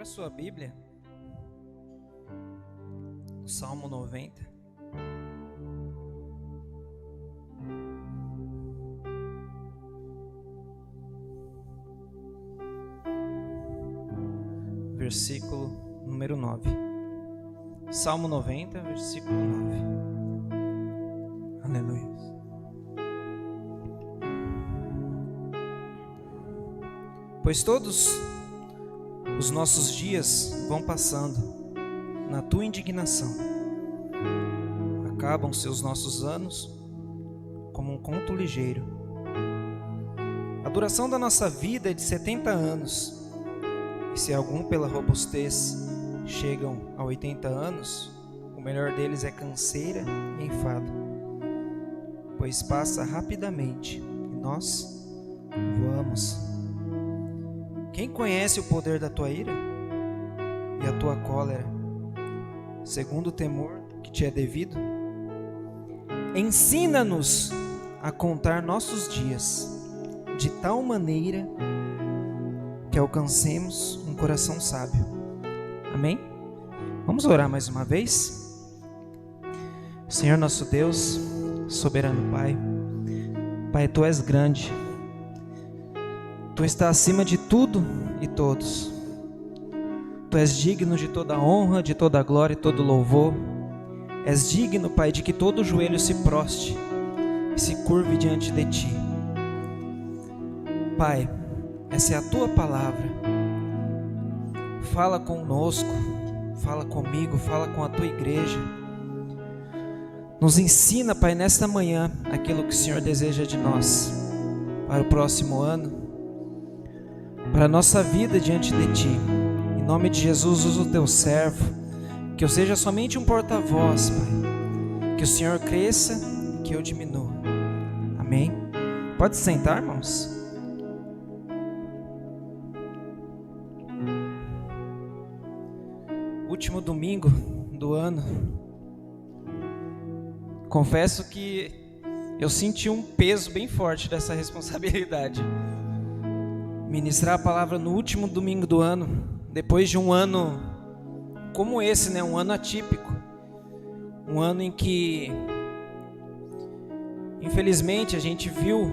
Abra sua Bíblia no Salmo 90. Versículo número 9. Salmo 90, versículo 9. Aleluia. Pois todos os nossos dias vão passando na tua indignação. Acabam-se os nossos anos como um conto ligeiro. A duração da nossa vida é de 70 anos. E se algum pela robustez chegam a 80 anos, o melhor deles é canseira e enfado, pois passa rapidamente e nós voamos. Quem conhece o poder da tua ira e a tua cólera, segundo o temor que te é devido? Ensina-nos a contar nossos dias de tal maneira que alcancemos um coração sábio. Amém? Vamos orar mais uma vez? Senhor nosso Deus, soberano Pai, Pai, Tu és grande, Tu estás acima de tudo e todos. Tu és digno de toda honra, de toda glória e todo louvor. És digno, Pai, de que todo joelho se proste e se curve diante de Ti. Pai, essa é a Tua palavra. Fala conosco, fala comigo, fala com a Tua igreja. Nos ensina, Pai, nesta manhã, aquilo que o Senhor deseja de nós para o próximo ano, para a nossa vida diante de Ti. Em nome de Jesus, usa o Teu servo, que eu seja somente um porta-voz, Pai. Que o Senhor cresça e que eu diminua. Amém? Pode sentar, irmãos? Último domingo do ano. Confesso que eu senti um peso bem forte dessa responsabilidade. Ministrar a palavra no último domingo do ano, depois de um ano como esse, né? Um ano atípico, um ano em que, infelizmente, a gente viu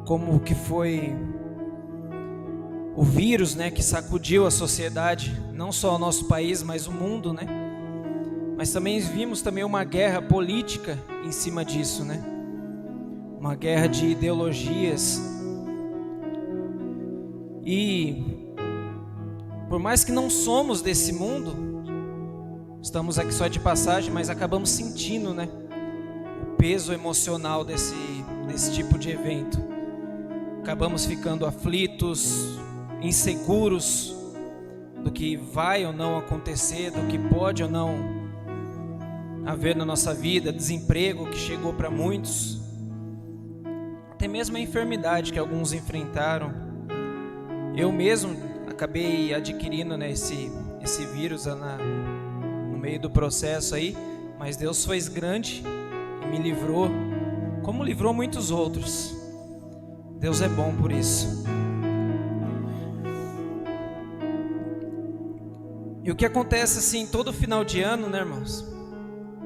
como que foi o vírus, né? Que sacudiu a sociedade, não só o nosso país, mas o mundo, né? Mas também vimos também uma guerra política em cima disso, né? Uma guerra de ideologias. E por mais que não somos desse mundo, estamos aqui só de passagem, mas acabamos sentindo, né, o peso emocional desse tipo de evento. Acabamos ficando aflitos, inseguros do que vai ou não acontecer, do que pode ou não haver na nossa vida, desemprego que chegou para muitos, até mesmo a enfermidade que alguns enfrentaram. Eu mesmo acabei adquirindo, né, esse vírus no meio do processo aí, mas Deus foi grande e me livrou, como livrou muitos outros. Deus é bom por isso. E o que acontece assim todo final de ano, né, irmãos?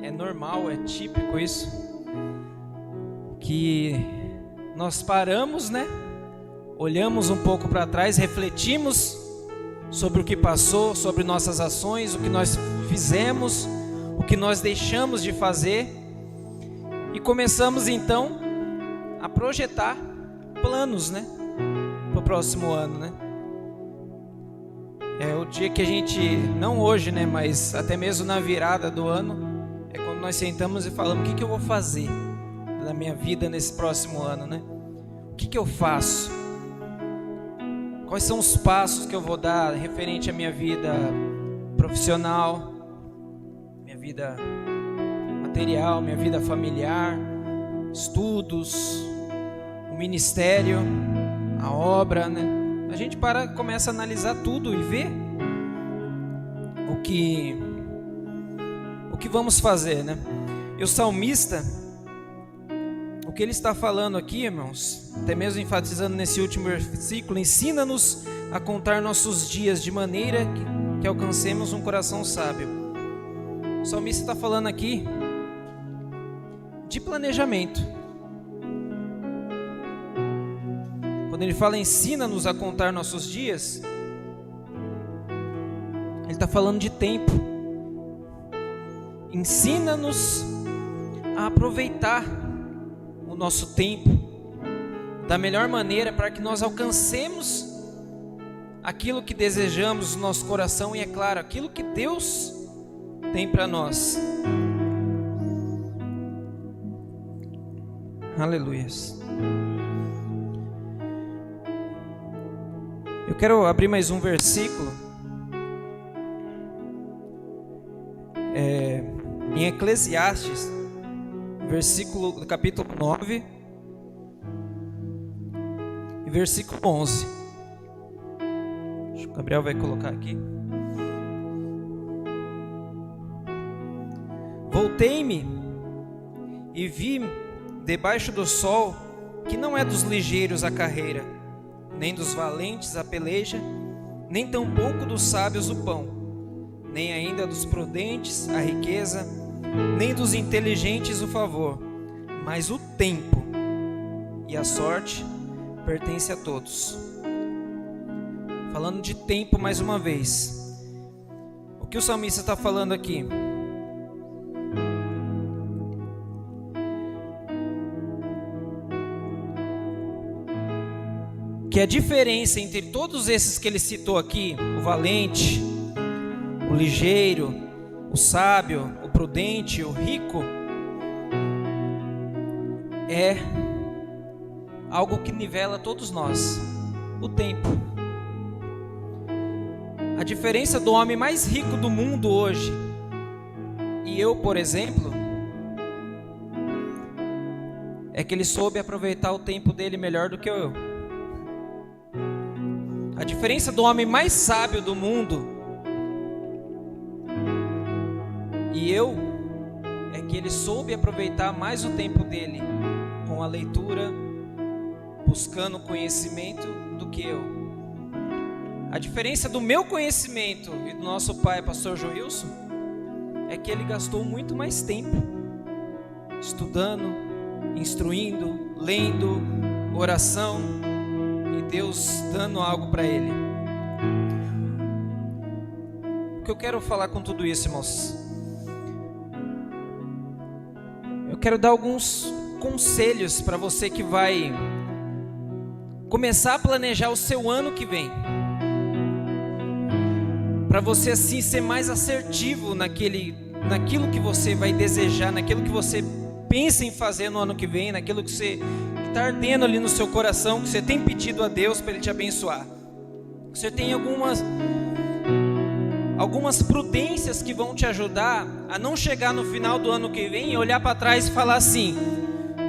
É normal, é típico isso, que nós paramos, né? Olhamos um pouco para trás, refletimos sobre o que passou, sobre nossas ações, o que nós fizemos, o que nós deixamos de fazer, e começamos então a projetar planos, né, para o próximo ano, né? É o dia que a gente, não hoje, né, mas até mesmo na virada do ano, é quando nós sentamos e falamos: o que eu vou fazer na minha vida nesse próximo ano, né? O que eu faço? Quais são os passos que eu vou dar referente à minha vida profissional, minha vida material, minha vida familiar, estudos, o ministério, a obra, né? A gente começa a analisar tudo e ver o que vamos fazer, né? E o salmista, o que ele está falando aqui, irmãos, até mesmo enfatizando nesse último versículo: ensina-nos a contar nossos dias de maneira que alcancemos um coração sábio. O salmista está falando aqui de planejamento. Quando ele fala ensina-nos a contar nossos dias, ele está falando de tempo. Ensina-nos a aproveitar o nosso tempo da melhor maneira para que nós alcancemos aquilo que desejamos no nosso coração e, é claro, aquilo que Deus tem para nós. Aleluias. Eu quero abrir mais um versículo. Em Eclesiastes, versículo, capítulo 9, e versículo 11. Acho que o Gabriel vai colocar aqui. Voltei-me e vi debaixo do sol que não é dos ligeiros a carreira, nem dos valentes a peleja, nem tampouco dos sábios o pão, nem ainda dos prudentes a riqueza, nem dos inteligentes o favor, mas o tempo e a sorte pertence a todos. Falando de tempo mais uma vez, o que o salmista está falando aqui? Que a diferença entre todos esses que ele citou aqui, o valente, o ligeiro, o sábio, o prudente, o rico, é algo que nivela todos nós: o tempo. A diferença do homem mais rico do mundo hoje e eu, por exemplo, é que ele soube aproveitar o tempo dele melhor do que eu. A diferença do homem mais sábio do mundo e eu é que ele soube aproveitar mais o tempo dele com a leitura, buscando conhecimento, do que eu. A diferença do meu conhecimento e do nosso pai, pastor Joilson, é que ele gastou muito mais tempo estudando, instruindo, lendo, oração, e Deus dando algo para ele. O que eu quero falar com tudo isso, irmãos? Eu quero dar alguns conselhos para você que vai começar a planejar o seu ano que vem, para você assim ser mais assertivo naquilo que você vai desejar, naquilo que você pensa em fazer no ano que vem, naquilo que você está ardendo ali no seu coração, que você tem pedido a Deus para Ele te abençoar. Você tem algumas prudências que vão te ajudar a não chegar no final do ano que vem e olhar para trás e falar assim: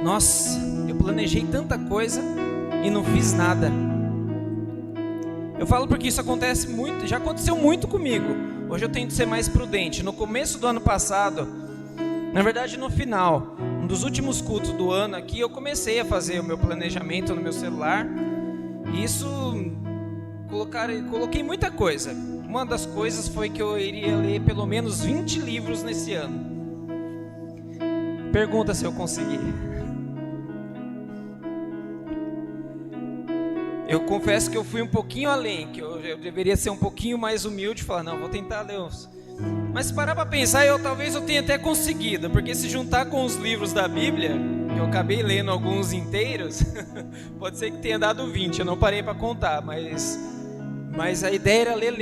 nossa, eu planejei tanta coisa e não fiz nada. Eu falo porque isso acontece muito, já aconteceu muito comigo. Hoje eu tento ser mais prudente. No começo do ano passado, na verdade no final, um dos últimos cultos do ano aqui, eu comecei a fazer o meu planejamento no meu celular. E isso, coloquei muita coisa. Uma das coisas foi que eu iria ler pelo menos 20 livros nesse ano. Pergunta se eu consegui. Eu confesso que eu fui um pouquinho além, que eu deveria ser um pouquinho mais humilde e falar, não, vou tentar ler uns. Mas se parar para pensar, talvez eu tenha até conseguido, porque se juntar com os livros da Bíblia, que eu acabei lendo alguns inteiros, pode ser que tenha dado 20, eu não parei para contar, mas a ideia era ler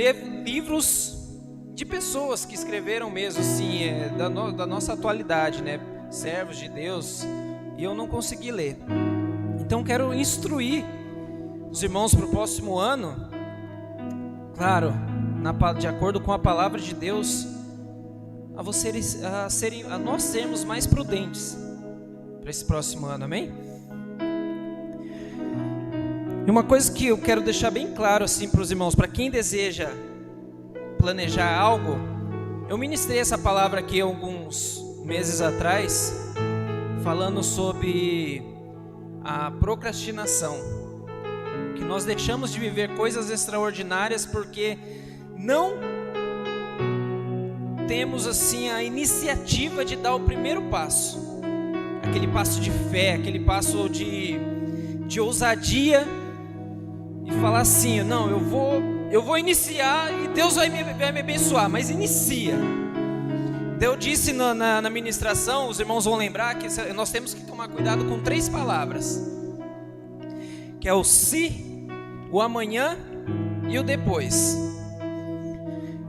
livros de pessoas que escreveram mesmo, assim, da nossa atualidade, né? Servos de Deus, e eu não consegui ler. Então quero instruir os irmãos para o próximo ano, claro, de acordo com a palavra de Deus, a nós sermos mais prudentes para esse próximo ano, amém? E uma coisa que eu quero deixar bem claro assim para os irmãos, para quem deseja planejar algo, eu ministrei essa palavra aqui alguns meses atrás, falando sobre a procrastinação. que nós deixamos de viver coisas extraordinárias porque não temos assim a iniciativa de dar o primeiro passo, aquele passo de fé, aquele passo de ousadia e falar assim, não, eu vou iniciar e Deus vai me abençoar, mas inicia. Eu disse na ministração, os irmãos vão lembrar que nós temos que tomar cuidado com 3 palavras, que é o se, o amanhã e o depois,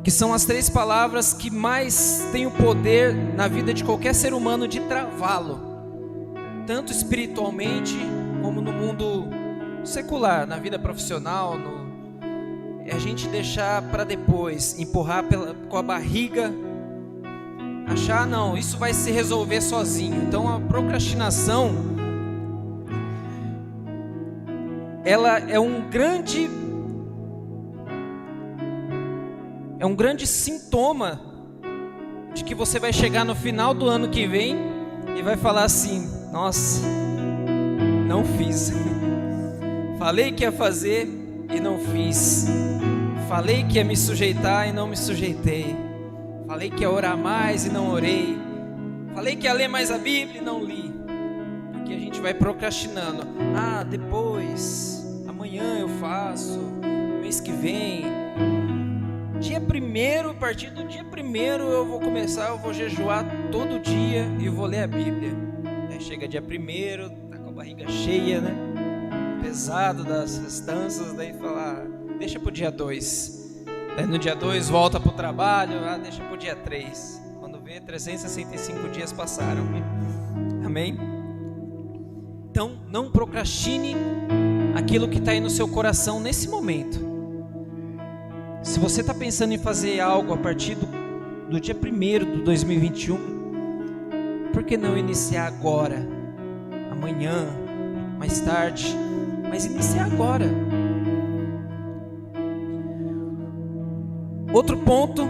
que são as 3 palavras que mais têm o poder na vida de qualquer ser humano de travá-lo, tanto espiritualmente como no mundo secular, na vida profissional, é a gente deixar para depois, empurrar com a barriga, achar, não, isso vai se resolver sozinho. Então a procrastinação, ela é um grande sintoma de que você vai chegar no final do ano que vem e vai falar assim, nossa, não fiz. Falei que ia fazer e não fiz. Falei que ia me sujeitar e não me sujeitei. Falei que ia orar mais e não orei. Falei que ia ler mais a Bíblia e não li. Porque a gente vai procrastinando. Ah, depois, amanhã eu faço, mês que vem. Dia 1º, a partir do dia 1º eu vou jejuar todo dia e vou ler a Bíblia. Aí chega dia 1º, tá com a barriga cheia, né? Pesado das festanças, daí fala, deixa pro dia 2. Daí no dia 2 volta pro trabalho, deixa pro dia 3. Quando vê, 365 dias passaram. Amém? Então, não procrastine aquilo que está aí no seu coração nesse momento. Se você está pensando em fazer algo a partir do dia 1º de 2021, por que não iniciar agora? Amanhã, mais tarde, mas iniciar agora. Outro ponto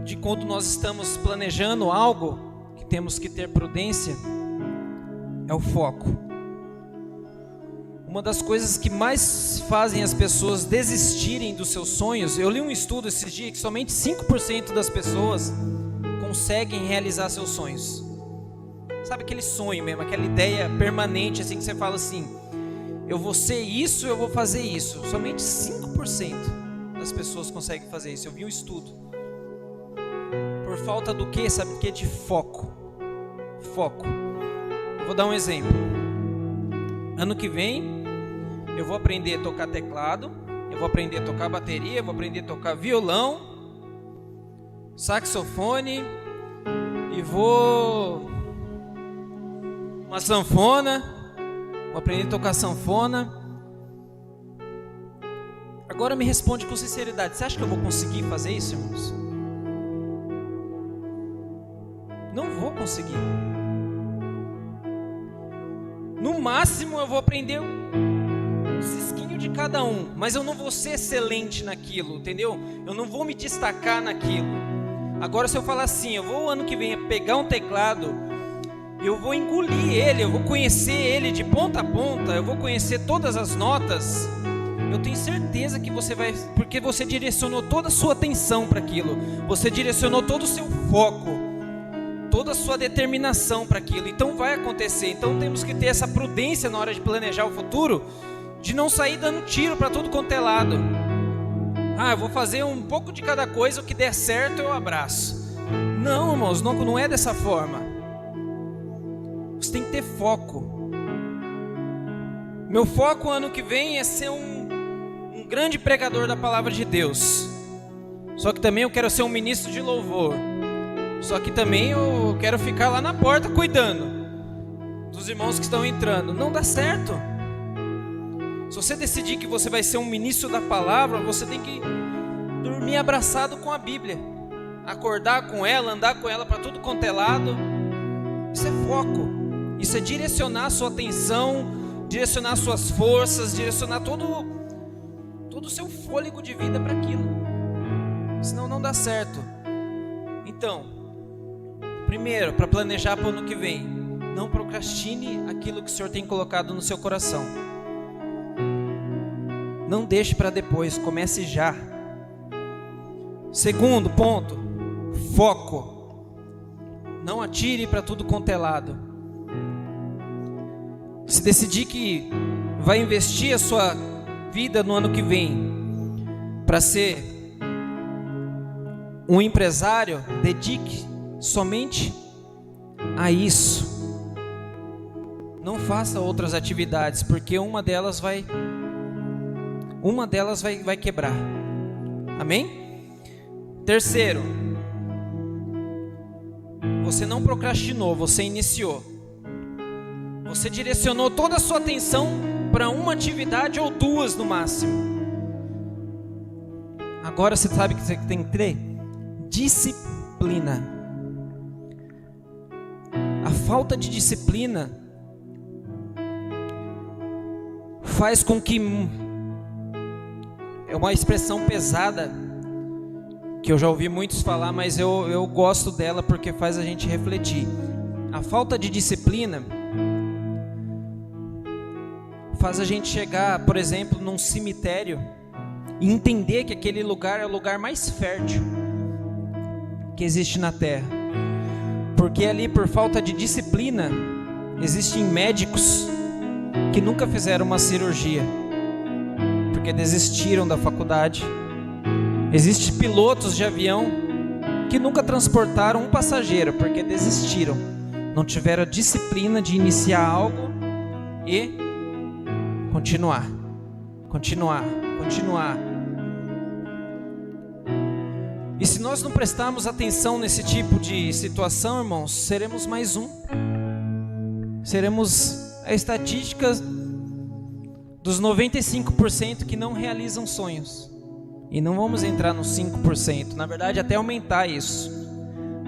de quando nós estamos planejando algo que temos que ter prudência é o foco. Uma das coisas que mais fazem as pessoas desistirem dos seus sonhos, eu li um estudo esses dias que somente 5% das pessoas conseguem realizar seus sonhos. Sabe aquele sonho mesmo, aquela ideia permanente assim que você fala assim, eu vou ser isso, eu vou fazer isso. Somente 5% das pessoas conseguem fazer isso. Eu vi um estudo. Por falta do quê? Sabe o que? De foco. Foco. Eu vou dar um exemplo. Ano que vem eu vou aprender a tocar teclado, eu vou aprender a tocar bateria, eu vou aprender a tocar violão, saxofone e uma sanfona. Vou aprender a tocar sanfona. Agora me responde com sinceridade. Você acha que eu vou conseguir fazer isso, irmãos? Não vou conseguir. No máximo eu vou aprender um cisquinho de cada um, mas eu não vou ser excelente naquilo, entendeu? Eu não vou me destacar naquilo. Agora se eu falar assim, eu vou ano que vem pegar um teclado, eu vou engolir ele, eu vou conhecer ele de ponta a ponta, eu vou conhecer todas as notas. Eu tenho certeza que você vai, porque você direcionou toda a sua atenção para aquilo, você direcionou todo o seu foco, toda a sua determinação para aquilo. Então vai acontecer. Então temos que ter essa prudência na hora de planejar o futuro, de não sair dando tiro para todo quanto é lado. Eu vou fazer um pouco de cada coisa, o que der certo eu abraço. Não, irmãos, não é dessa forma. Você tem que ter foco. Meu foco ano que vem é ser um grande pregador da palavra de Deus. Só que também eu quero ser um ministro de louvor. Só que também eu quero ficar lá na porta cuidando dos irmãos que estão entrando. Não dá certo. Se você decidir que você vai ser um ministro da palavra, você tem que dormir abraçado com a Bíblia, acordar com ela, andar com ela para tudo quanto é lado. Isso é foco. Isso é direcionar a sua atenção, direcionar suas forças, direcionar todo o seu fôlego de vida para aquilo. Senão não dá certo. Então, primeiro, para planejar para o ano que vem, não procrastine aquilo que o Senhor tem colocado no seu coração. Não deixe para depois, comece já. Segundo ponto, foco. Não atire para tudo quanto é lado. Se decidir que vai investir a sua vida no ano que vem para ser um empresário, dedique somente a isso. Não faça outras atividades, porque uma delas vai quebrar. Amém? Terceiro, você não procrastinou, você iniciou. Você direcionou toda a sua atenção para uma atividade ou duas no máximo. Agora você sabe que você tem que ter disciplina. A falta de disciplina faz com que, é uma expressão pesada que eu já ouvi muitos falar, mas eu gosto dela porque faz a gente refletir. A falta de disciplina faz a gente chegar, por exemplo, num cemitério e entender que aquele lugar é o lugar mais fértil que existe na terra. Porque ali, por falta de disciplina, existem médicos que nunca fizeram uma cirurgia, porque desistiram da faculdade. Existem pilotos de avião que nunca transportaram um passageiro, porque desistiram. Não tiveram a disciplina de iniciar algo e continuar. E se nós não prestarmos atenção nesse tipo de situação, irmãos, seremos mais um. Seremos a estatística dos 95% que não realizam sonhos. E não vamos entrar nos 5%. Na verdade, até aumentar isso.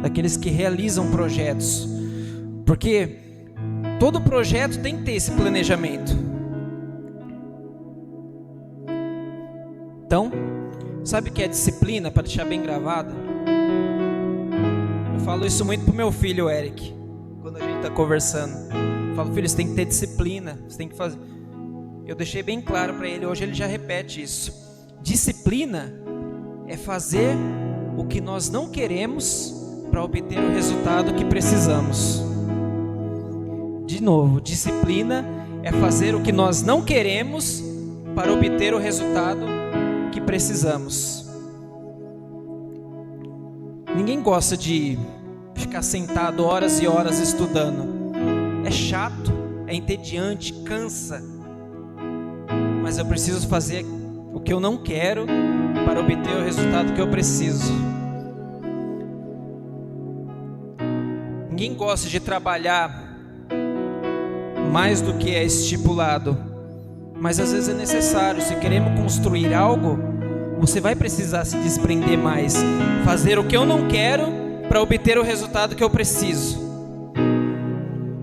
Daqueles que realizam projetos. Porque todo projeto tem que ter esse planejamento. Então, sabe o que é disciplina, para deixar bem gravado? Eu falo isso muito pro meu filho, Eric, quando a gente está conversando. Eu falo, filho, você tem que ter disciplina, você tem que fazer. Eu deixei bem claro para ele, hoje ele já repete isso. Disciplina é fazer o que nós não queremos para obter o resultado que precisamos. De novo, disciplina é fazer o que nós não queremos para obter o resultado que precisamos. Ninguém gosta de ficar sentado horas e horas estudando. É chato, é entediante, cansa. Mas eu preciso fazer o que eu não quero para obter o resultado que eu preciso. Ninguém gosta de trabalhar mais do que é estipulado, mas às vezes é necessário. Se queremos construir algo, você vai precisar se desprender mais, fazer o que eu não quero para obter o resultado que eu preciso.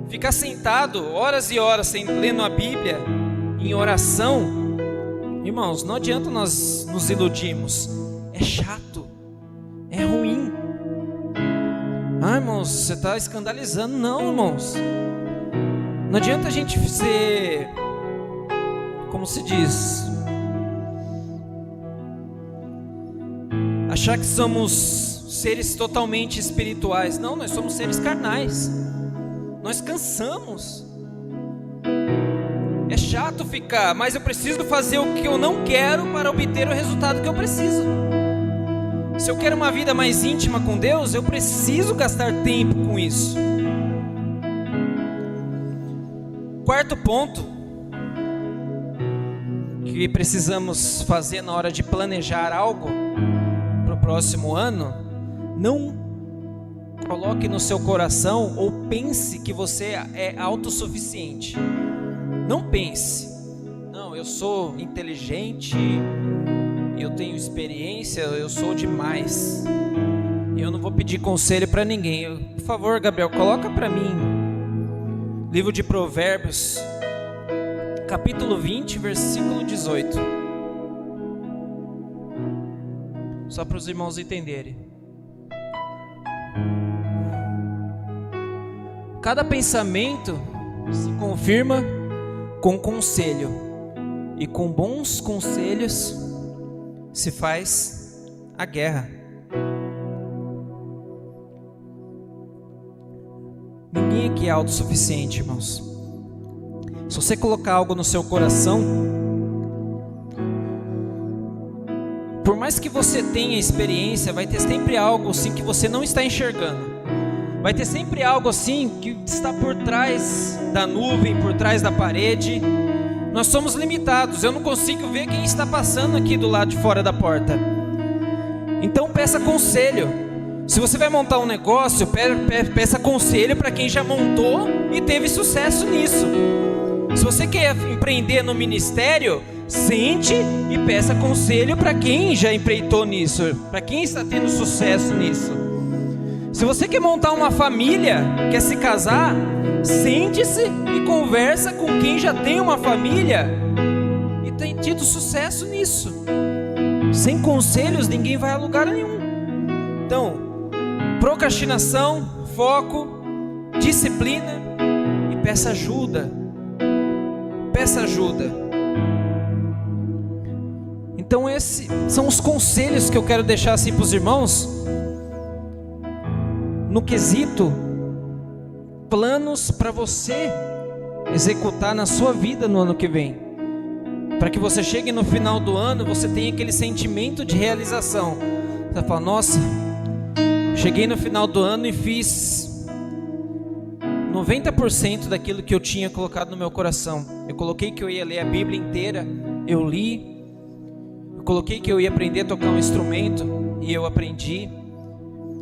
Ficar sentado horas e horas lendo a Bíblia em oração, irmãos, não adianta nós nos iludirmos. É chato, é ruim. Ah, irmãos, você está escandalizando. Não, irmãos, não adianta a gente ser, como se diz, achar que somos seres totalmente espirituais. Não, nós somos seres carnais. Nós cansamos. É chato ficar, mas eu preciso fazer o que eu não quero para obter o resultado que eu preciso. Se eu quero uma vida mais íntima com Deus, eu preciso gastar tempo com isso. Quarto ponto que precisamos fazer na hora de planejar algo para o próximo ano: não coloque no seu coração ou pense que você é autossuficiente. Não pense, não, eu sou inteligente, eu tenho experiência, eu sou demais, eu não vou pedir conselho para ninguém. Por favor, Gabriel, coloca para mim livro de Provérbios, capítulo 20, versículo 18, só para os irmãos entenderem. Cada pensamento se confirma com conselho, e com bons conselhos se faz a guerra. Ninguém aqui é autossuficiente, irmãos. Se você colocar algo no seu coração, por mais que você tenha experiência, vai ter sempre algo assim que você não está enxergando. Vai ter sempre algo assim que está por trás da nuvem, por trás da parede. Nós somos limitados, eu não consigo ver quem está passando aqui do lado de fora da porta. Então peça conselho. Se você vai montar um negócio, peça conselho para quem já montou e teve sucesso nisso. Se você quer empreender no ministério, sente e peça conselho para quem já empreitou nisso, para quem está tendo sucesso nisso. Se você quer montar uma família, quer se casar, sente-se e conversa com quem já tem uma família e tem tido sucesso nisso. Sem conselhos, ninguém vai a lugar nenhum. Então, procrastinação, foco, disciplina e peça ajuda. Peça ajuda. Então esses são os conselhos que eu quero deixar assim para os irmãos, no quesito planos para você executar na sua vida no ano que vem, para que você chegue no final do ano, você tenha aquele sentimento de realização. Você fala, nossa, cheguei no final do ano e fiz 90% daquilo que eu tinha colocado no meu coração. Eu coloquei que eu ia ler a Bíblia inteira, eu li. Eu coloquei que eu ia aprender a tocar um instrumento e eu aprendi.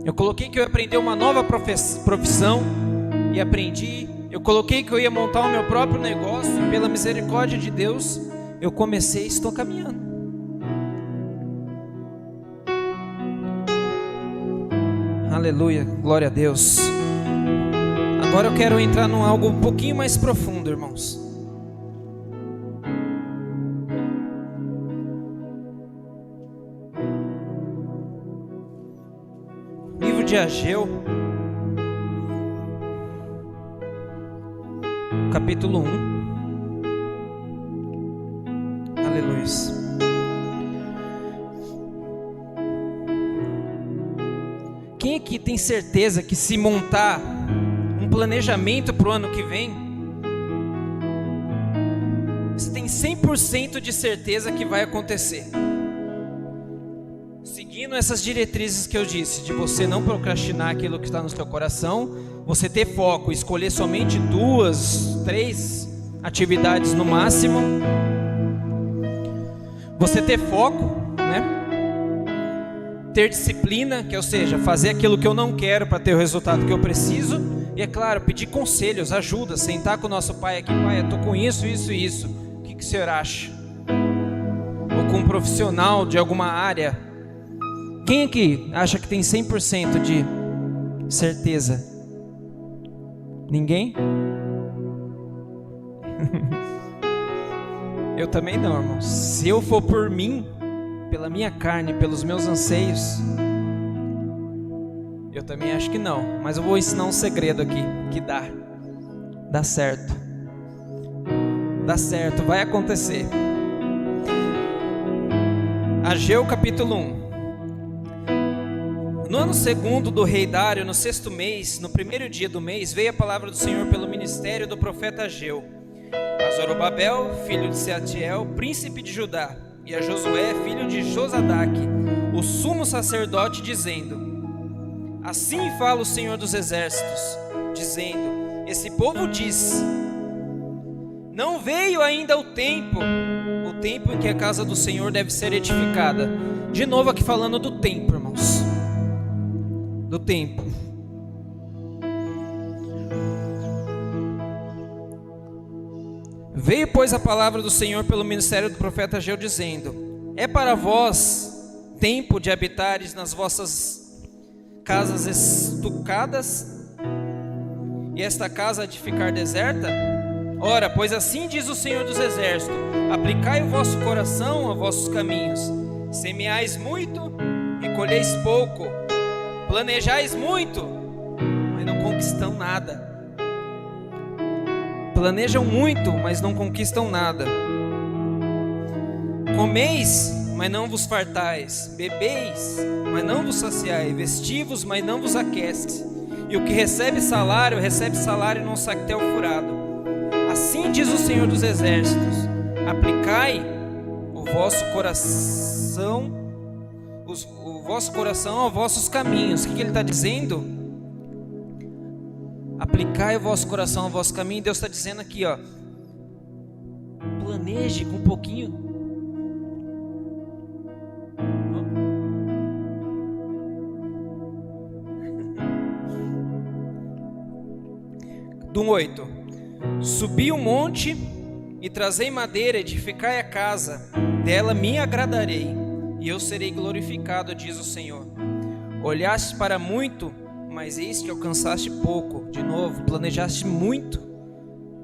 Eu coloquei que eu ia aprender uma nova profissão e aprendi. Eu coloquei que eu ia montar o meu próprio negócio e pela misericórdia de Deus eu comecei e estou caminhando. Aleluia, glória a Deus. Agora eu quero entrar num algo um pouquinho mais profundo, irmãos. Livro de Ageu, capítulo 1. Aleluia. Quem aqui tem certeza que se montar um planejamento para o ano que vem, você tem 100% de certeza que vai acontecer? Seguindo essas diretrizes que eu disse, de você não procrastinar aquilo que está no seu coração, você ter foco, escolher somente 2, 3 atividades no máximo, você ter foco, né? Ter disciplina, que ou seja, fazer aquilo que eu não quero para ter o resultado que eu preciso. E é claro, pedir conselhos, ajuda, sentar com o nosso pai aqui, pai, eu estou com isso, isso e isso, o que o senhor acha? Ou com um profissional de alguma área. Quem aqui acha que tem 100% de certeza? Ninguém? Eu também não, irmão. Se eu for por mim, pela minha carne, pelos meus anseios, eu também acho que não. Mas eu vou ensinar um segredo aqui, que dá certo. Dá certo, vai acontecer. Ageu capítulo 1. No ano segundo do rei Dário, no 6º mês, no primeiro dia do mês, veio a palavra do Senhor pelo ministério do profeta Ageu a Zorobabel, filho de Sealtiel, príncipe de Judá, e a Josué, filho de Josadaque, o sumo sacerdote, dizendo: assim fala o Senhor dos exércitos, dizendo: esse povo diz, não veio ainda o tempo em que a casa do Senhor deve ser edificada. De novo aqui falando do tempo, irmãos, do tempo. Veio, pois, a palavra do Senhor pelo ministério do profeta Ageu, dizendo: é para vós tempo de habitares nas vossas casas estucadas, e esta casa de ficar deserta? Ora, pois assim diz o Senhor dos exércitos: aplicai o vosso coração a vossos caminhos, semeais muito e colheis pouco, planejais muito, mas não conquistam nada. Planejam muito, mas não conquistam nada. Comeis, mas não vos fartais, bebeis, mas não vos saciai, vestivos, mas não vos aquece. E o que recebe salário num sactel furado. Assim diz o Senhor dos Exércitos: aplicai o vosso coração aos vossos caminhos. O que ele está dizendo? Aplicai o vosso coração ao vosso caminho. Deus está dizendo aqui, ó, planeje com um pouquinho. Do 8: subi o monte e trazei madeira, edificai a casa, dela me agradarei, e eu serei glorificado, diz o Senhor. Olhaste para muito, mas eis que alcançaste pouco. De novo, planejaste muito,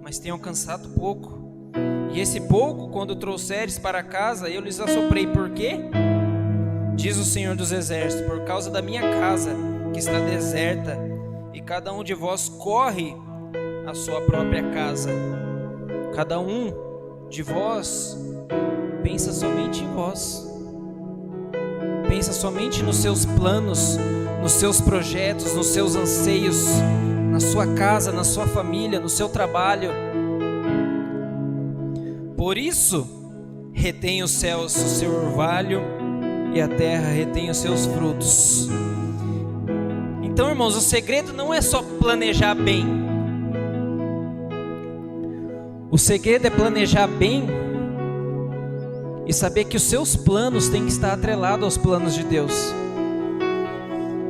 mas tem alcançado pouco. E esse pouco, quando trouxeres para casa, eu lhes assoprei. Por quê? Diz o Senhor dos Exércitos: por causa da minha casa, que está deserta, e cada um de vós corre a sua própria casa. Cada um de vós pensa somente em vós, pensa somente nos seus planos, nos seus projetos, nos seus anseios, na sua casa, na sua família, no seu trabalho. Por isso retém os céus o seu orvalho e a terra retém os seus frutos. Então, irmãos, o segredo não é só planejar bem. O segredo é planejar bem e saber que os seus planos têm que estar atrelados aos planos de Deus.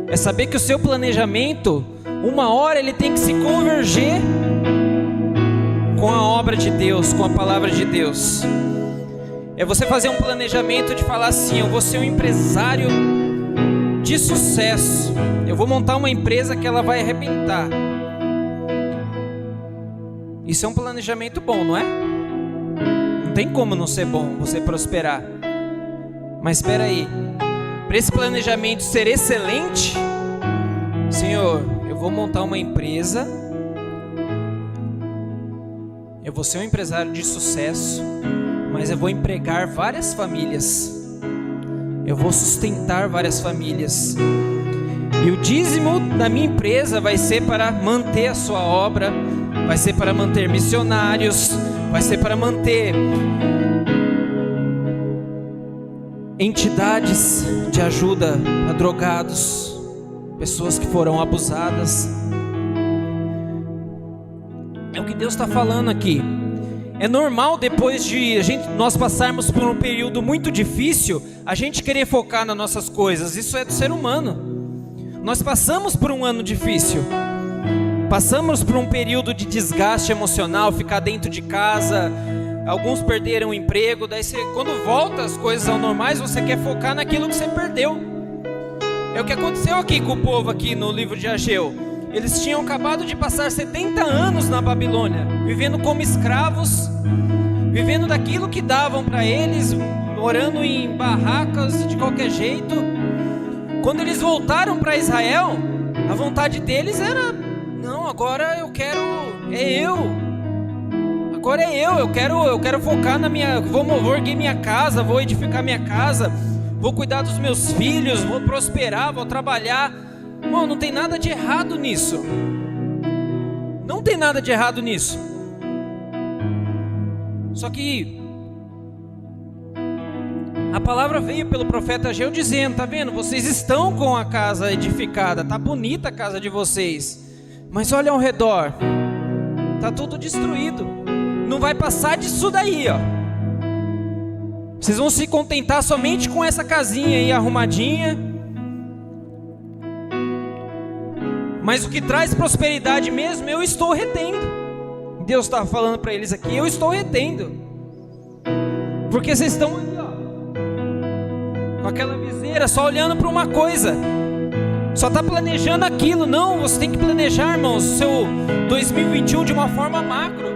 É saber que o seu planejamento, uma hora ele tem que se converger com a obra de Deus, com a palavra de Deus. É você fazer um planejamento de falar assim: eu vou ser um empresário de sucesso, eu vou montar uma empresa que ela vai arrebentar. Isso é um planejamento bom, não é? Não tem como não ser bom, você prosperar. Mas espera aí, para esse planejamento ser excelente, Senhor, eu vou montar uma empresa, eu vou ser um empresário de sucesso, mas eu vou empregar várias famílias, eu vou sustentar várias famílias, e o dízimo da minha empresa vai ser para manter a sua obra, vai ser para manter missionários, vai ser para manter entidades de ajuda a drogados, pessoas que foram abusadas. É o que Deus está falando aqui. É normal, depois de nós passarmos por um período muito difícil, a gente querer focar nas nossas coisas. Isso é do ser humano. Nós passamos por um ano difícil, passamos por um período de desgaste emocional, ficar dentro de casa, alguns perderam o emprego, daí quando volta as coisas ao normais, você quer focar naquilo que você perdeu. É o que aconteceu aqui com o povo aqui no livro de Ageu. Eles tinham acabado de passar 70 anos na Babilônia, vivendo como escravos, vivendo daquilo que davam para eles, morando em barracas de qualquer jeito. Quando eles voltaram para Israel, a vontade deles era: não, agora eu quero, agora eu quero focar na minha, vou erguer minha casa, vou edificar minha casa, vou cuidar dos meus filhos, vou prosperar, vou trabalhar. Irmão, não tem nada de errado nisso, não tem nada de errado nisso, só que a palavra veio pelo profeta Ageu dizendo: tá vendo, vocês estão com a casa edificada, tá bonita a casa de vocês, mas olha ao redor, tá tudo destruído, não vai passar disso daí, ó. Vocês vão se contentar somente com essa casinha aí arrumadinha, mas o que traz prosperidade mesmo, eu estou retendo. Deus está falando para eles aqui: eu estou retendo, porque vocês estão ali, ó, com aquela viseira, só olhando para uma coisa, só está planejando aquilo. Não, você tem que planejar, irmãos, o seu 2021 de uma forma macro.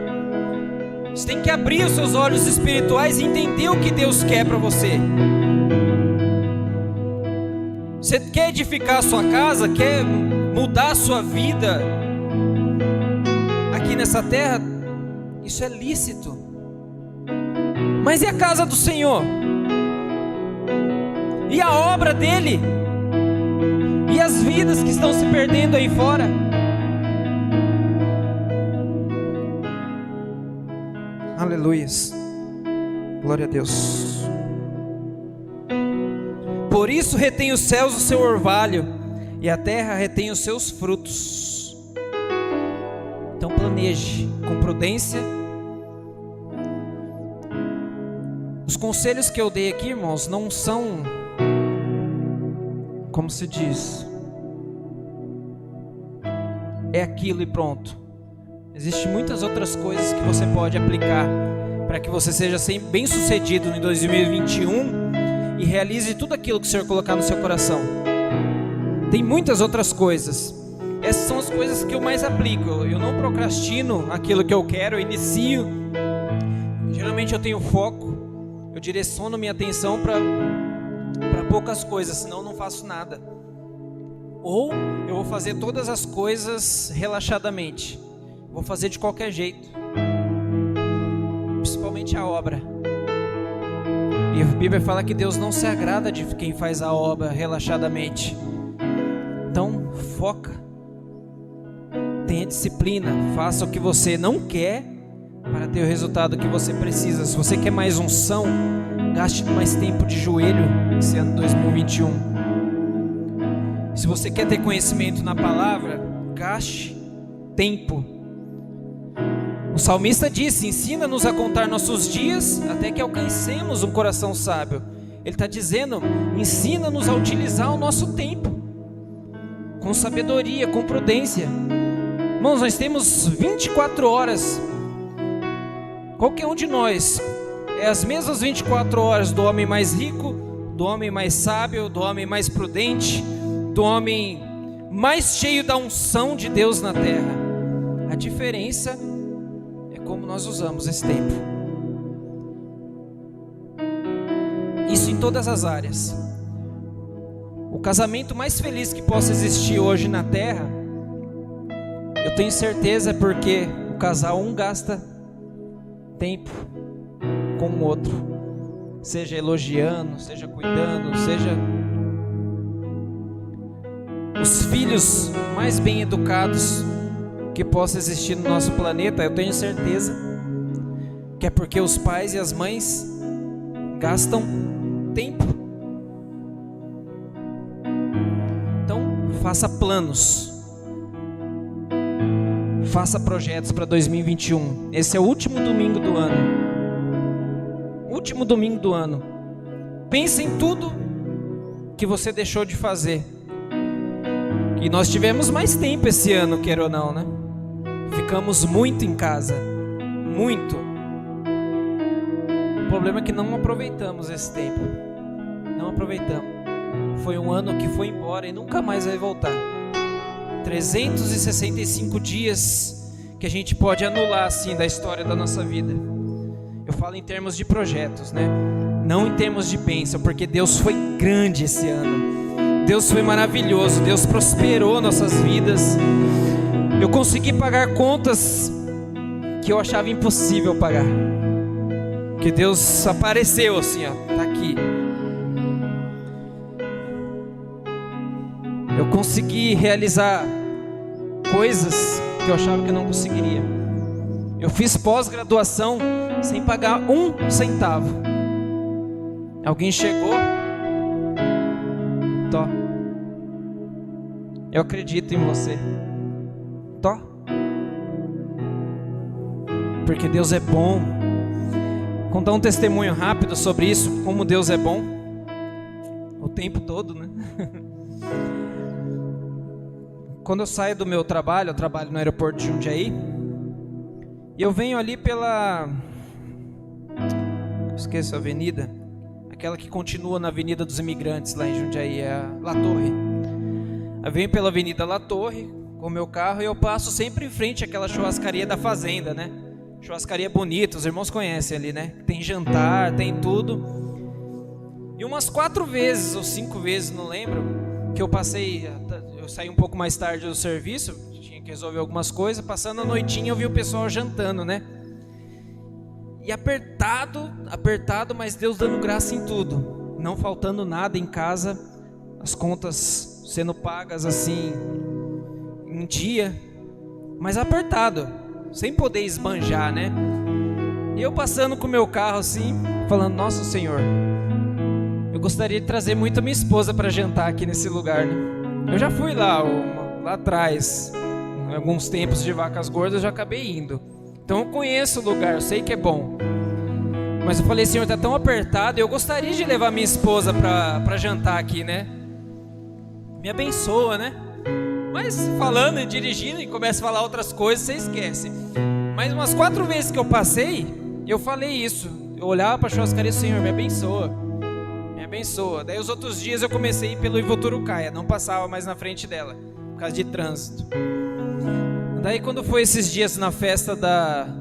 Você tem que abrir os seus olhos espirituais e entender o que Deus quer para você. Você quer edificar a sua casa, quer mudar a sua vida aqui nessa terra? Isso é lícito. Mas e a casa do Senhor? e a obra dele, e as vidas que estão se perdendo aí fora. Aleluias, glória a Deus. Por isso retém os céus o seu orvalho, e a terra retém os seus frutos. Então planeje com prudência. Os conselhos que eu dei aqui, irmãos, não são, como se diz, é aquilo e pronto. Existem muitas outras coisas que você pode aplicar para que você seja bem sucedido em 2021 e realize tudo aquilo que o Senhor colocar no seu coração. Tem muitas outras coisas. Essas são as coisas que eu mais aplico. Eu não procrastino aquilo que eu quero, eu inicio. Geralmente eu tenho foco, eu direciono minha atenção para poucas coisas, senão eu não faço nada. Ou eu vou fazer todas as coisas relaxadamente. Vou fazer de qualquer jeito, principalmente a obra. E a Bíblia fala que Deus não se agrada de quem faz a obra relaxadamente. Então foca, tenha disciplina, faça o que você não quer para ter o resultado que você precisa. Se você quer mais unção, gaste mais tempo de joelho esse ano 2021. Se você quer ter conhecimento na palavra, gaste tempo. O salmista disse: ensina-nos a contar nossos dias até que alcancemos um coração sábio. Ele está dizendo: ensina-nos a utilizar o nosso tempo com sabedoria, com prudência. Irmãos, nós temos 24 horas. Qualquer um de nós é as mesmas 24 horas do homem mais rico, do homem mais sábio, do homem mais prudente, do homem mais cheio da unção de Deus na terra. A diferença é como nós usamos esse tempo. Isso em todas as áreas. O casamento mais feliz que possa existir hoje na terra, eu tenho certeza, é porque o casal gasta tempo com o outro, seja elogiando, seja cuidando, seja os filhos mais bem educados que possa existir no nosso planeta. Eu tenho certeza que é porque os pais e as mães gastam tempo. Então faça planos, faça projetos para 2021. Esse é o último domingo do ano. Último domingo do ano. Pense em tudo que você deixou de fazer. E nós tivemos mais tempo esse ano, quer ou não, né? Ficamos muito em casa. Muito. O problema é que não aproveitamos esse tempo. Não aproveitamos. Foi um ano que foi embora e nunca mais vai voltar. 365 dias que a gente pode anular assim da história da nossa vida. Eu falo em termos de projetos, né? Não em termos de bênção, porque Deus foi grande esse ano. Deus foi maravilhoso, Deus prosperou nossas vidas. Eu consegui pagar contas que eu achava impossível pagar, que Deus apareceu assim, ó, tá aqui. Eu consegui realizar coisas que eu achava que eu não conseguiria. Eu fiz pós-graduação sem pagar um centavo. Alguém chegou, Tó, eu acredito em você, Tó, porque Deus é bom. Contar um testemunho rápido sobre isso, como Deus é bom o tempo todo, né? Quando eu saio do meu trabalho, eu trabalho no aeroporto de Jundiaí, e eu venho ali pela, esqueço a avenida, aquela que continua na Avenida dos Imigrantes lá em Jundiaí, é a La Torre. Eu venho pela Avenida La Torre com o meu carro e eu passo sempre em frente àquela churrascaria da Fazenda, né? Churrascaria bonita, os irmãos conhecem ali, né? Tem jantar, tem tudo. E umas 4 vezes ou 5 vezes, não lembro, que eu saí um pouco mais tarde do serviço, tinha que resolver algumas coisas, passando a noitinha eu vi o pessoal jantando, né? E apertado, mas Deus dando graça em tudo. não faltando nada em casa, as contas sendo pagas assim em dia, mas apertado, sem poder esbanjar, né? E eu passando com o meu carro assim, falando: nossa, Senhor, eu gostaria de trazer muito a minha esposa para jantar aqui nesse lugar, né? Eu já fui lá atrás, em alguns tempos de Vacas Gordas, eu já acabei indo. Então eu conheço o lugar, eu sei que é bom. Mas eu falei: Senhor, tá tão apertado, eu gostaria de levar minha esposa para jantar aqui, né? Me abençoa, né? Mas falando e dirigindo e começa a falar outras coisas, você esquece. Mas umas 4 vezes que eu passei, eu falei isso. Eu olhava para a churrascaria: Senhor, me abençoa. Me abençoa. Daí os outros dias eu comecei a ir pelo Ivoturucaia, não passava mais na frente dela, por causa de trânsito. Daí quando foi esses dias na festa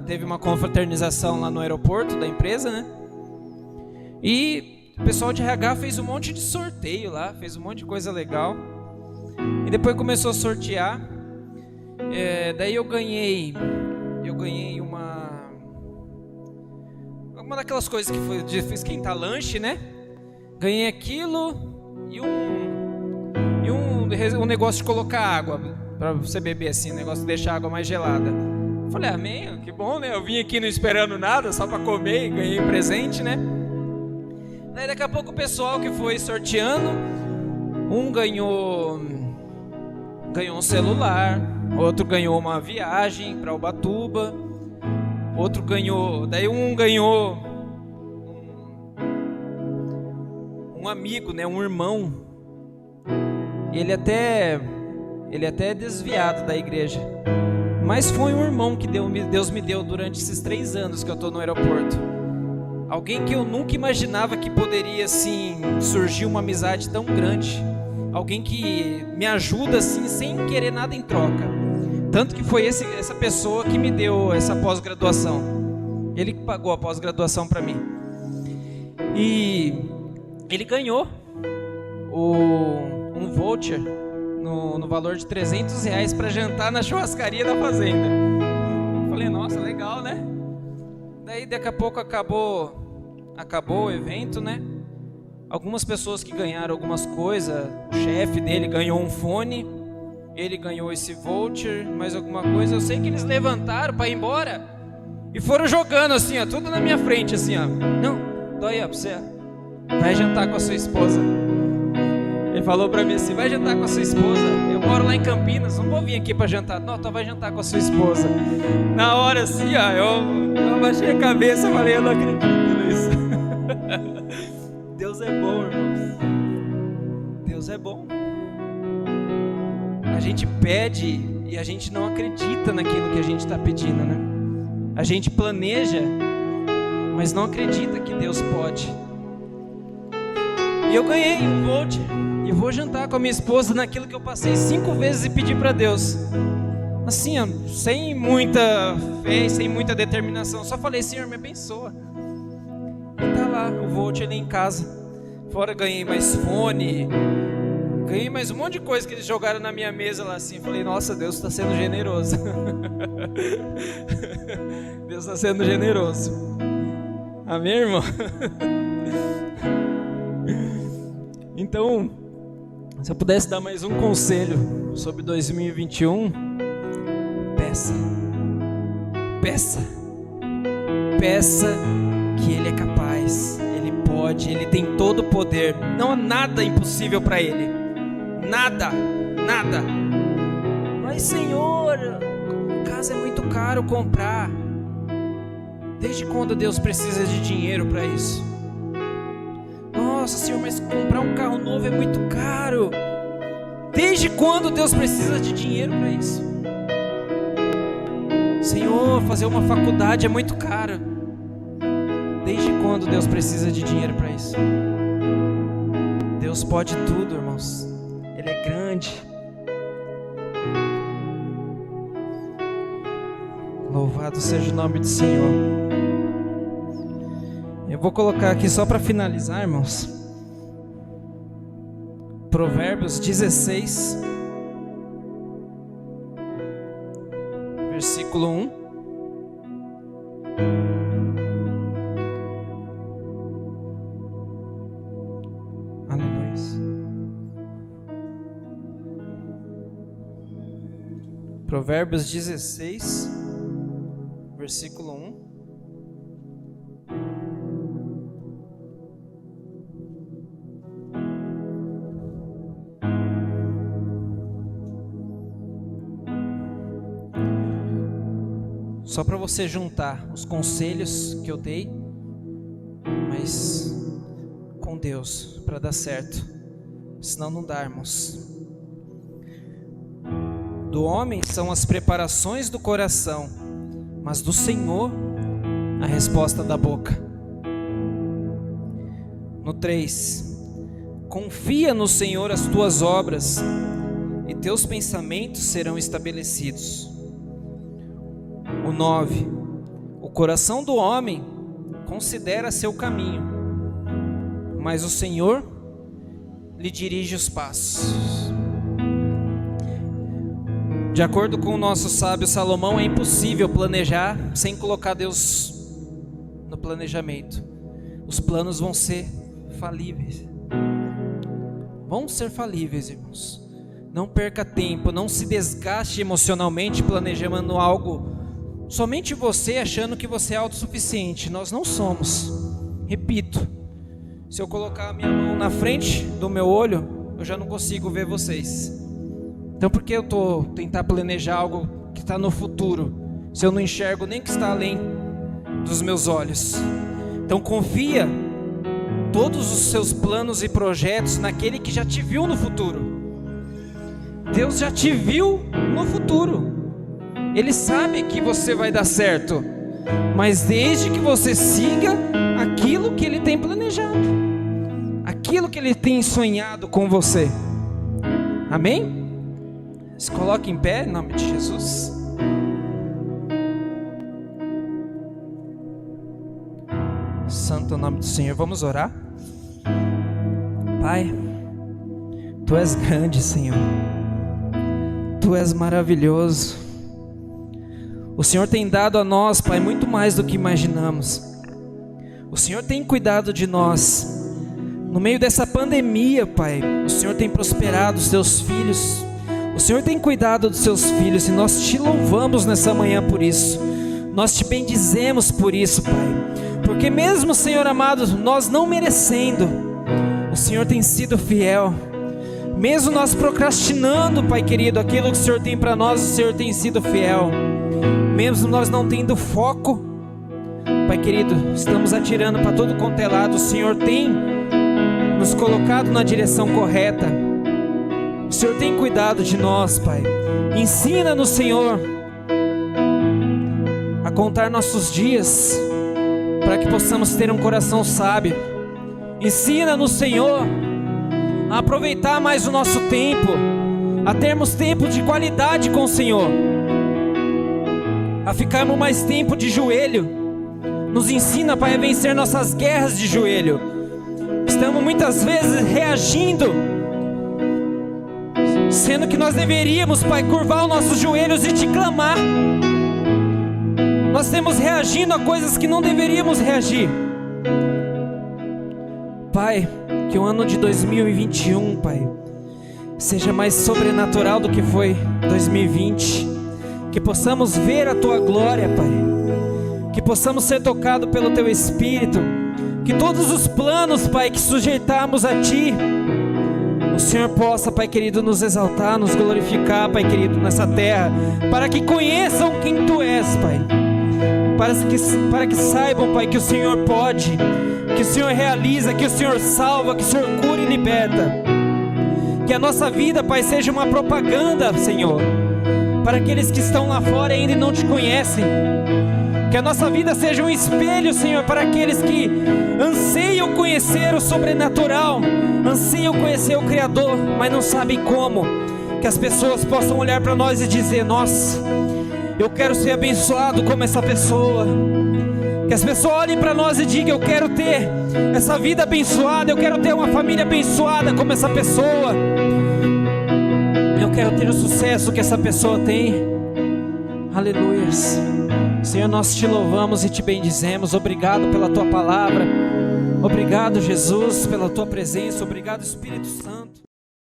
teve uma confraternização lá no aeroporto da empresa, né? E o pessoal de RH fez um monte de sorteio lá, fez um monte de coisa legal. E depois começou a sortear. Daí eu ganhei uma daquelas coisas que foi de esquentar lanche, né? Ganhei aquilo e um negócio de colocar água para você beber assim, um negócio de deixar a água mais gelada. Falei: amém, que bom, né? Eu vim aqui não esperando nada, só para comer, e ganhei presente, né? Daí daqui a pouco o pessoal que foi sorteando, um ganhou um celular, outro ganhou uma viagem para Ubatuba, outro ganhou, daí um ganhou um amigo, né, um irmão. Ele até é desviado da igreja, mas foi um irmão que Deus me deu durante esses 3 anos que eu estou no aeroporto. Alguém que eu nunca imaginava que poderia assim surgir uma amizade tão grande. Alguém que me ajuda assim sem querer nada em troca. Tanto que foi essa pessoa que me deu essa pós-graduação. Ele que pagou a pós-graduação para mim. E ele ganhou um voucher no valor de R$300 para jantar na churrascaria da fazenda. Falei: nossa, legal, né? Daí daqui a pouco acabou o evento, né? Algumas pessoas que ganharam algumas coisas, o chefe dele ganhou um fone, ele ganhou esse voucher, mais alguma coisa. Eu sei que eles levantaram para ir embora e foram jogando assim, ó, tudo na minha frente, assim, ó. Não, tô aí, ó, pra você. Vai jantar com a sua esposa. Ele falou pra mim assim: vai jantar com a sua esposa. Eu moro lá em Campinas, não vou vir aqui pra jantar. Não, então vai jantar com a sua esposa. Na hora assim, ó, eu abaixei a cabeça e falei: eu não acredito nisso. Deus é bom, irmãos. Deus é bom. A gente pede e a gente não acredita naquilo que a gente está pedindo, né? A gente planeja, mas não acredita que Deus pode. E eu ganhei um voucher e vou jantar com a minha esposa naquilo que eu passei 5 vezes e pedi para Deus. Assim, ó, sem muita fé, sem muita determinação. Só falei: Senhor, me abençoa. E tá lá o voucher ali em casa. Fora ganhei mais fone, ganhei mais um monte de coisa que eles jogaram na minha mesa lá assim. Falei: nossa, Deus está sendo generoso. Deus está sendo generoso. Amém, irmão? Então, se eu pudesse dar mais um conselho sobre 2021, peça que Ele é capaz, Ele pode, Ele tem todo o poder. Não há nada impossível para Ele. Nada. Mas, Senhor, casa é muito caro comprar. Desde quando Deus precisa de dinheiro para isso? Nossa, Senhor, mas comprar um carro novo é muito caro. Desde quando Deus precisa de dinheiro para isso? Senhor, fazer uma faculdade é muito caro. Desde quando Deus precisa de dinheiro para isso? Deus pode tudo, irmãos. Ele é grande. Louvado seja o nome do Senhor. Eu vou colocar aqui só para finalizar, irmãos. Provérbios 16, versículo 1. Provérbios 16, versículo 1. Só para você juntar os conselhos que eu dei, mas com Deus, para dar certo, senão não dá, irmãos. Do homem são as preparações do coração, mas do Senhor a resposta da boca. No 3, confia no Senhor as tuas obras, e teus pensamentos serão estabelecidos. O 9, o coração do homem considera seu caminho, mas o Senhor lhe dirige os passos. De acordo com o nosso sábio Salomão, é impossível planejar sem colocar Deus no planejamento. Os planos vão ser falíveis. Vão ser falíveis, irmãos. Não perca tempo, não se desgaste emocionalmente planejando algo. Somente você achando que você é autossuficiente. Nós não somos. Repito, se eu colocar a minha mão na frente do meu olho, eu já não consigo ver vocês. Então por que eu estou tentando planejar algo que está no futuro, se eu não enxergo nem que está além dos meus olhos? Então confia todos os seus planos e projetos naquele que já te viu no futuro. Deus já te viu no futuro. Ele sabe que você vai dar certo, mas desde que você siga aquilo que Ele tem planejado, aquilo que Ele tem sonhado com você. Amém? Se coloque em pé em nome de Jesus. Santo nome do Senhor, vamos orar. Pai, Tu és grande, Senhor. Tu és maravilhoso. O Senhor tem dado a nós, Pai, muito mais do que imaginamos. O Senhor tem cuidado de nós. No meio dessa pandemia, Pai, o Senhor tem prosperado os Teus filhos. O Senhor tem cuidado dos Seus filhos e nós Te louvamos nessa manhã por isso. Nós Te bendizemos por isso, Pai. Porque mesmo, Senhor amado, nós não merecendo, o Senhor tem sido fiel. Mesmo nós procrastinando, Pai querido, aquilo que o Senhor tem para nós, o Senhor tem sido fiel. Mesmo nós não tendo foco, Pai querido, estamos atirando para todo quanto é lado, o Senhor tem nos colocado na direção correta. O Senhor tem cuidado de nós, Pai. Ensina-nos, Senhor, a contar nossos dias, para que possamos ter um coração sábio. Ensina-nos, Senhor, a aproveitar mais o nosso tempo, a termos tempo de qualidade com o Senhor, a ficarmos mais tempo de joelho. Nos ensina, Pai, a vencer nossas guerras de joelho. Estamos muitas vezes reagindo, sendo que nós deveríamos, Pai, curvar os nossos joelhos e Te clamar. Nós estamos reagindo a coisas que não deveríamos reagir. Pai, que o ano de 2021, Pai, seja mais sobrenatural do que foi 2020. Que possamos ver a Tua glória, Pai. Que possamos ser tocados pelo Teu Espírito. Que todos os planos, Pai, que sujeitarmos a Ti, o Senhor possa, Pai querido, nos exaltar, nos glorificar, Pai querido, nessa terra. Para que conheçam quem Tu és, Pai. Para que saibam, Pai, que o Senhor pode, que o Senhor realiza, que o Senhor salva, que o Senhor cura e liberta. Que a nossa vida, Pai, seja uma propaganda, Senhor, para aqueles que estão lá fora e ainda não Te conhecem. Que a nossa vida seja um espelho, Senhor, para aqueles que anseiam conhecer o sobrenatural, anseiam conhecer o Criador, mas não sabem como. Que as pessoas possam olhar para nós e dizer: nossa, eu quero ser abençoado como essa pessoa. Que as pessoas olhem para nós e digam: eu quero ter essa vida abençoada, eu quero ter uma família abençoada como essa pessoa. Eu quero ter o sucesso que essa pessoa tem. Aleluias. Senhor, nós Te louvamos e Te bendizemos. Obrigado pela Tua palavra. Obrigado, Jesus, pela Tua presença. Obrigado, Espírito Santo.